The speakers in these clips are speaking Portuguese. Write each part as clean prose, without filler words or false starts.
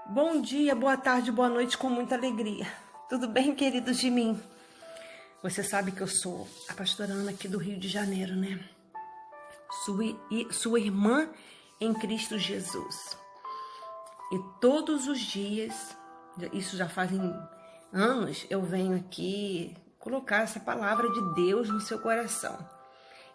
Bom dia, boa tarde, boa noite, com muita alegria. Tudo bem, queridos de mim? Você sabe que eu sou a pastora Ana aqui do Rio de Janeiro, né? Sua irmã em Cristo Jesus. E todos os dias, isso já fazem anos, eu venho aqui colocar essa palavra de Deus no seu coração.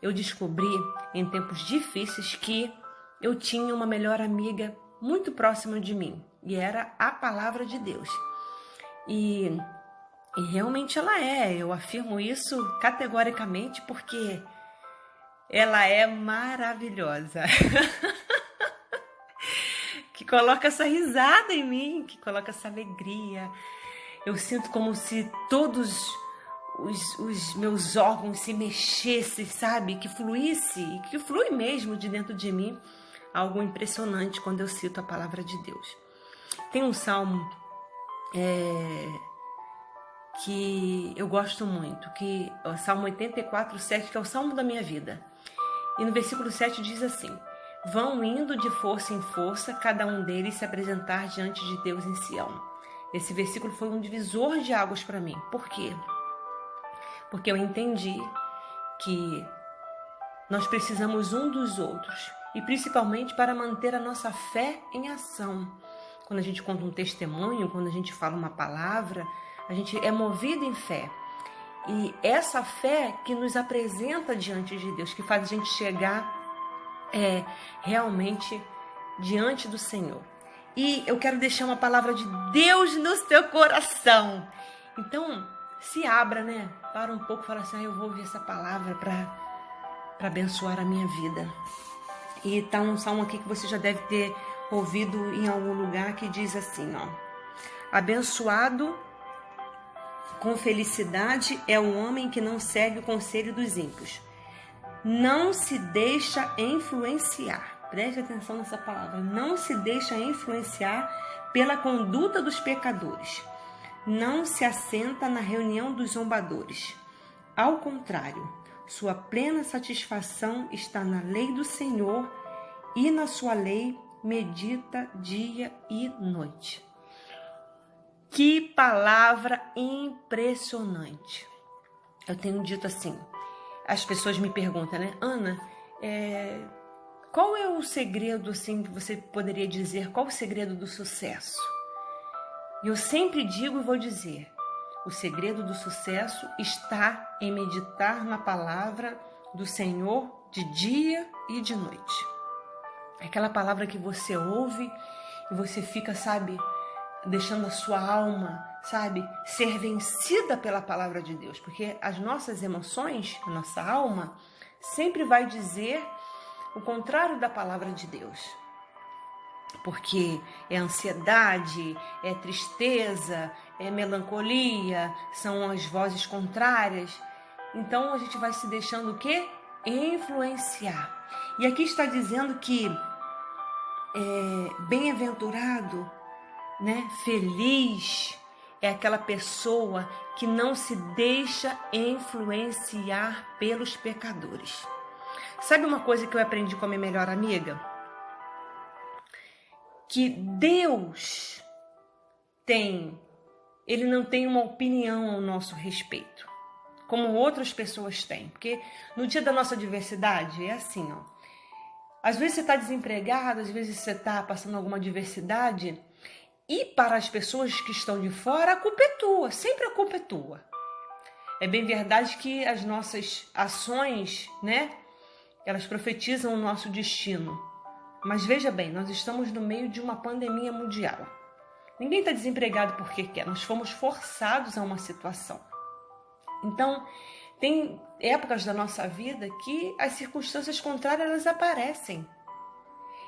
Eu descobri em tempos difíceis que eu tinha uma melhor amiga muito próxima de mim. E era a palavra de Deus. E realmente ela é. Eu afirmo isso categoricamente porque ela é maravilhosa. Que coloca essa risada em mim, que coloca essa alegria. Eu sinto como se todos os meus órgãos se mexessem, sabe? Que fluísse, que flui mesmo de dentro de mim. Algo impressionante quando eu cito a palavra de Deus. Tem um salmo que eu gosto muito, que é o Salmo 84:7, que é o salmo da minha vida. E no versículo 7 diz assim: vão indo de força em força, cada um deles se apresentar diante de Deus em Sião. Esse versículo foi um divisor de águas para mim. Por quê? Porque eu entendi que nós precisamos um dos outros, e principalmente para manter a nossa fé em ação. Quando a gente conta um testemunho, quando a gente fala uma palavra, a gente é movido em fé. E essa fé que nos apresenta diante de Deus, que faz a gente chegar realmente diante do Senhor. E eu quero deixar uma palavra de Deus no seu coração. Então, se abra, né? Para um pouco e fala assim, eu vou ouvir essa palavra para abençoar a minha vida. E tá um salmo aqui que você já deve ter ouvido em algum lugar, que diz assim, ó: abençoado com felicidade é o homem que não segue o conselho dos ímpios, não se deixa influenciar, preste atenção nessa palavra, não se deixa influenciar pela conduta dos pecadores, não se assenta na reunião dos zombadores. Ao contrário, sua plena satisfação está na lei do Senhor, e na sua lei medita dia e noite. Que palavra impressionante! Eu tenho dito assim, as pessoas me perguntam, né? Ana, qual é o segredo, assim, que você poderia dizer? Qual o segredo do sucesso? E eu sempre digo e vou dizer, o segredo do sucesso está em meditar na palavra do Senhor de dia e de noite. Aquela palavra que você ouve e você fica, sabe, deixando a sua alma, sabe, ser vencida pela palavra de Deus. Porque as nossas emoções, a nossa alma, sempre vai dizer o contrário da palavra de Deus. Porque é ansiedade, é tristeza, é melancolia, são as vozes contrárias. Então a gente vai se deixando o quê? Influenciar. E aqui está dizendo que bem-aventurado, né? Feliz é aquela pessoa que não se deixa influenciar pelos pecadores. Sabe uma coisa que eu aprendi com a minha melhor amiga? Que Deus Ele não tem uma opinião ao nosso respeito, como outras pessoas têm. Porque no dia da nossa adversidade é assim, ó. Às vezes você está desempregado, às vezes você está passando alguma adversidade, e para as pessoas que estão de fora, a culpa é tua, sempre a culpa é tua. É bem verdade que as nossas ações, né, elas profetizam o nosso destino. Mas veja bem, nós estamos no meio de uma pandemia mundial. Ninguém está desempregado porque quer, nós fomos forçados a uma situação. Então, tem épocas da nossa vida que as circunstâncias contrárias elas aparecem.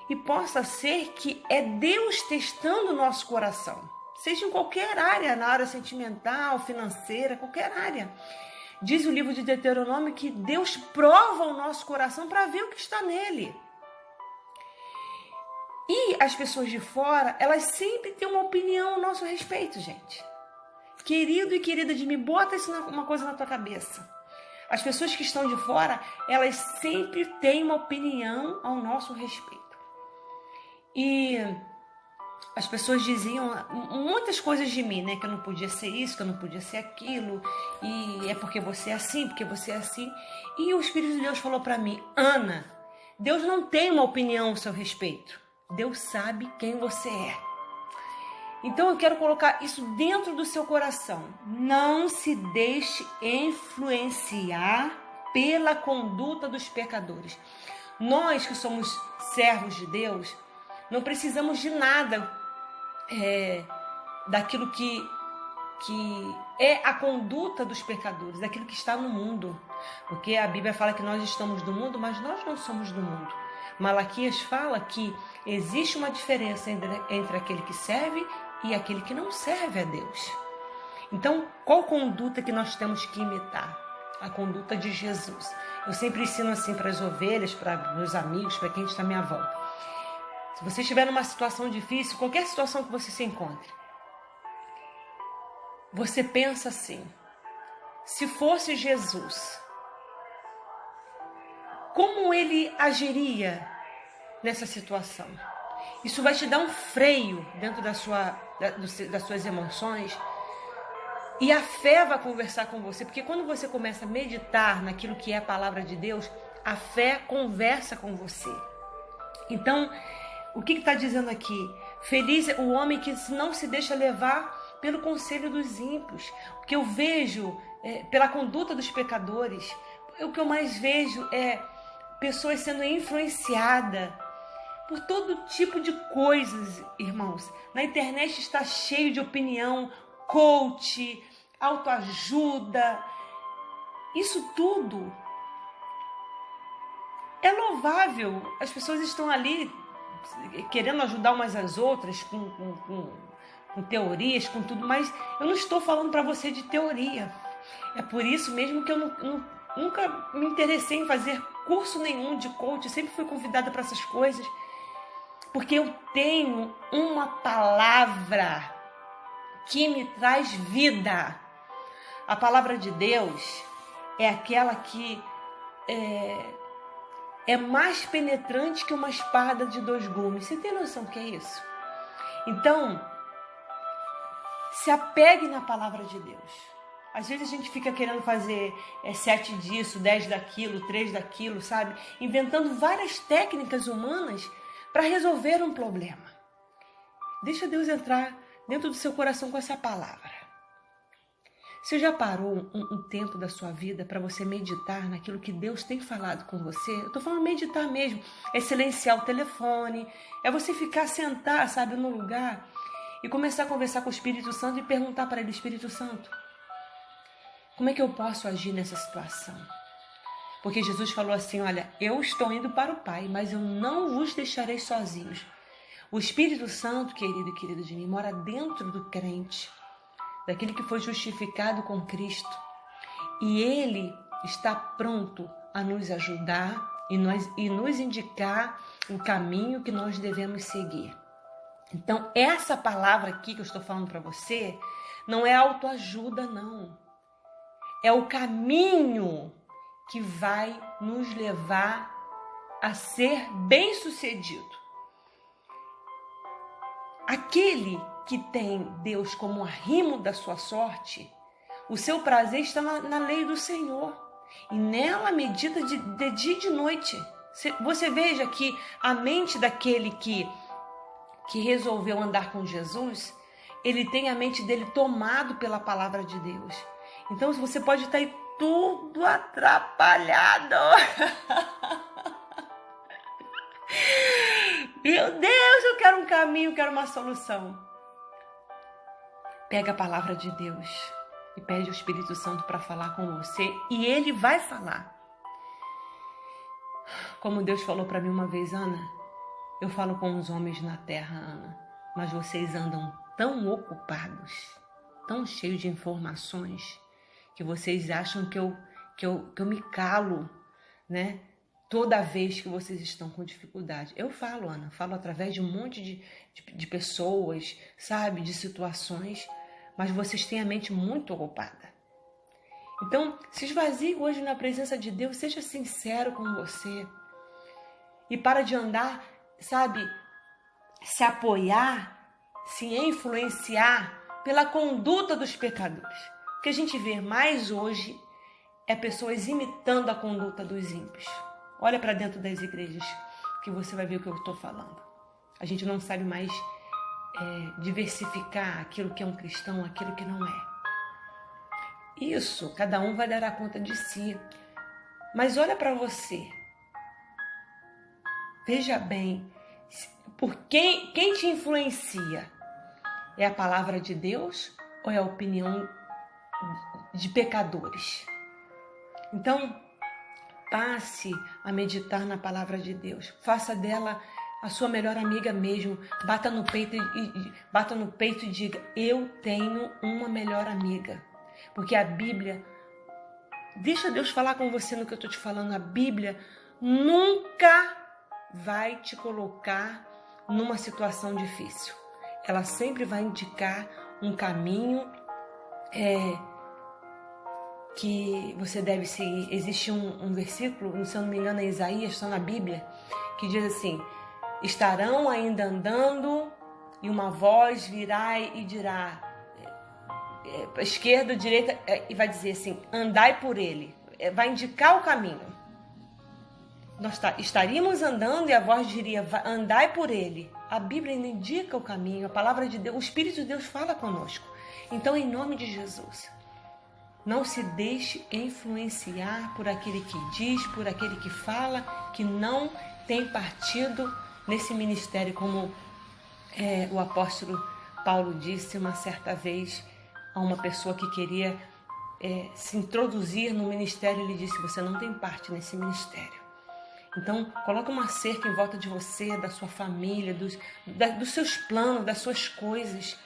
E possa ser que é Deus testando o nosso coração. Seja em qualquer área, na área sentimental, financeira, qualquer área. Diz o livro de Deuteronômio que Deus prova o nosso coração para ver o que está nele. E as pessoas de fora, elas sempre têm uma opinião a nosso respeito, gente. Querido e querida de mim, bota uma coisa na tua cabeça. As pessoas que estão de fora, elas sempre têm uma opinião ao nosso respeito. E as pessoas diziam muitas coisas de mim, né? Que eu não podia ser isso, que eu não podia ser aquilo, e é porque você é assim, porque você é assim. E o Espírito de Deus falou para mim: Ana, Deus não tem uma opinião ao seu respeito. Deus sabe quem você é. Então eu quero colocar isso dentro do seu coração. Não se deixe influenciar pela conduta dos pecadores. Nós que somos servos de Deus, não precisamos de nada daquilo que é a conduta dos pecadores, daquilo que está no mundo. Porque a Bíblia fala que nós estamos do mundo, mas nós não somos do mundo. Malaquias fala que existe uma diferença entre aquele que serve e aquele que não serve a Deus. Então, qual conduta que nós temos que imitar? A conduta de Jesus. Eu sempre ensino assim para as ovelhas, para meus amigos, para quem está à minha volta. Se você estiver numa situação difícil, qualquer situação que você se encontre, você pensa assim: se fosse Jesus, como ele agiria nessa situação? Isso vai te dar um freio dentro das suas emoções, e a fé vai conversar com você, porque quando você começa a meditar naquilo que é a palavra de Deus, a fé conversa com você. Então, o que está dizendo aqui? Feliz é o homem que não se deixa levar pelo conselho dos ímpios. O que eu vejo pela conduta dos pecadores, o que eu mais vejo é pessoas sendo influenciadas por todo tipo de coisas, irmãos. Na internet está cheio de opinião, coach, autoajuda. Isso tudo é louvável. As pessoas estão ali querendo ajudar umas às outras com teorias, com tudo, mas eu não estou falando para você de teoria. É por isso mesmo que eu nunca me interessei em fazer curso nenhum de coach. Eu sempre fui convidada para essas coisas, porque eu tenho uma palavra que me traz vida. A palavra de Deus é aquela que é mais penetrante que uma espada de 2 gumes. Você tem noção do que é isso? Então, se apegue na palavra de Deus. Às vezes a gente fica querendo fazer 7 disso, 10 daquilo, 3 daquilo, sabe? Inventando várias técnicas humanas para resolver um problema. Deixa Deus entrar dentro do seu coração com essa palavra. Você já parou um tempo da sua vida para você meditar naquilo que Deus tem falado com você? Eu estou falando meditar mesmo. É silenciar o telefone, é você ficar sentar, sabe, num lugar e começar a conversar com o Espírito Santo e perguntar para ele: Espírito Santo, como é que eu posso agir nessa situação? Porque Jesus falou assim: olha, eu estou indo para o Pai, mas eu não vos deixarei sozinhos. O Espírito Santo, querido de mim, mora dentro do crente, daquele que foi justificado com Cristo. E ele está pronto a nos ajudar e nos indicar o caminho que nós devemos seguir. Então, essa palavra aqui que eu estou falando para você não é autoajuda, não. É o caminho que vai nos levar a ser bem-sucedido. Aquele que tem Deus como arrimo da sua sorte, o seu prazer está na lei do Senhor. E nela medita de dia e de noite. Você veja que a mente daquele que resolveu andar com Jesus, ele tem a mente dele tomado pela palavra de Deus. Então você pode estar aí tudo atrapalhado. Meu Deus, eu quero um caminho, eu quero uma solução. Pega a palavra de Deus e pede ao Espírito Santo para falar com você, e ele vai falar. Como Deus falou para mim uma vez: Ana, eu falo com os homens na terra, Ana, mas vocês andam tão ocupados, tão cheios de informações, que vocês acham que eu me calo, né? Toda vez que vocês estão com dificuldade. Eu falo, Ana, falo através de um monte de pessoas, sabe, de situações, mas vocês têm a mente muito ocupada. Então, se esvazie hoje na presença de Deus, seja sincero com você e para de andar, sabe, se apoiar se influenciar pela conduta dos pecadores. O que a gente vê mais hoje é pessoas imitando a conduta dos ímpios. Olha para dentro das igrejas que você vai ver o que eu estou falando. A gente não sabe mais diversificar aquilo que é um cristão, aquilo que não é. Isso, cada um vai dar a conta de si. Mas olha para você. Veja bem, por quem te influencia? É a palavra de Deus ou é a opinião de pecadores? Então, passe a meditar na palavra de Deus. Faça dela a sua melhor amiga mesmo. Bata no peito e diga: eu tenho uma melhor amiga. Porque a Bíblia, deixa Deus falar com você no que eu estou te falando, a Bíblia nunca vai te colocar numa situação difícil. Ela sempre vai indicar um caminho que você deve seguir. Existe um versículo, se eu não me engano é Isaías, está na Bíblia, que diz assim: estarão ainda andando e uma voz virá e dirá, esquerda, direita, e vai dizer assim: andai por ele. Vai indicar o caminho. Nós estaríamos andando e a voz diria: andai por ele. A Bíblia ainda indica o caminho, a palavra de Deus, o Espírito de Deus fala conosco. Então, em nome de Jesus, não se deixe influenciar por aquele que diz, por aquele que fala, que não tem partido nesse ministério, como o apóstolo Paulo disse uma certa vez a uma pessoa que queria se introduzir no ministério. Ele disse: você não tem parte nesse ministério. Então, coloca uma cerca em volta de você, da sua família, dos seus planos, das suas coisas.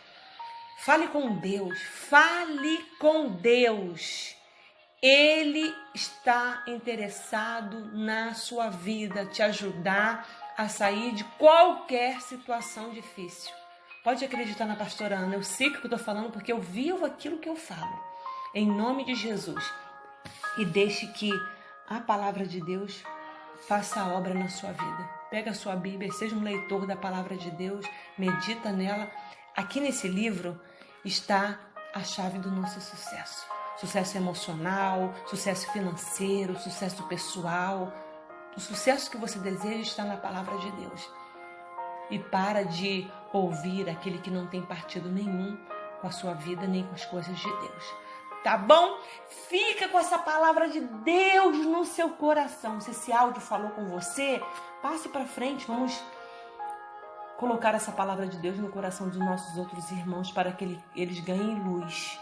Fale com Deus, fale com Deus. Ele está interessado na sua vida, te ajudar a sair de qualquer situação difícil. Pode acreditar na pastora Ana, eu sei o que eu estou falando porque eu vivo aquilo que eu falo. Em nome de Jesus. E deixe que a palavra de Deus faça a obra na sua vida. Pega a sua Bíblia, seja um leitor da palavra de Deus, medita nela. Aqui nesse livro está a chave do nosso sucesso. Sucesso emocional, sucesso financeiro, sucesso pessoal. O sucesso que você deseja está na palavra de Deus. E para de ouvir aquele que não tem partido nenhum com a sua vida, nem com as coisas de Deus. Tá bom? Fica com essa palavra de Deus no seu coração. Se esse áudio falou com você, passe para frente. Vamos colocar essa palavra de Deus no coração dos nossos outros irmãos para que eles ganhem luz,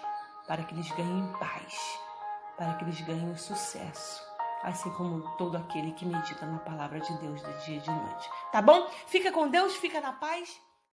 para que eles ganhem paz, para que eles ganhem sucesso, assim como todo aquele que medita na palavra de Deus de dia e de noite. Tá bom? Fica com Deus, fica na paz.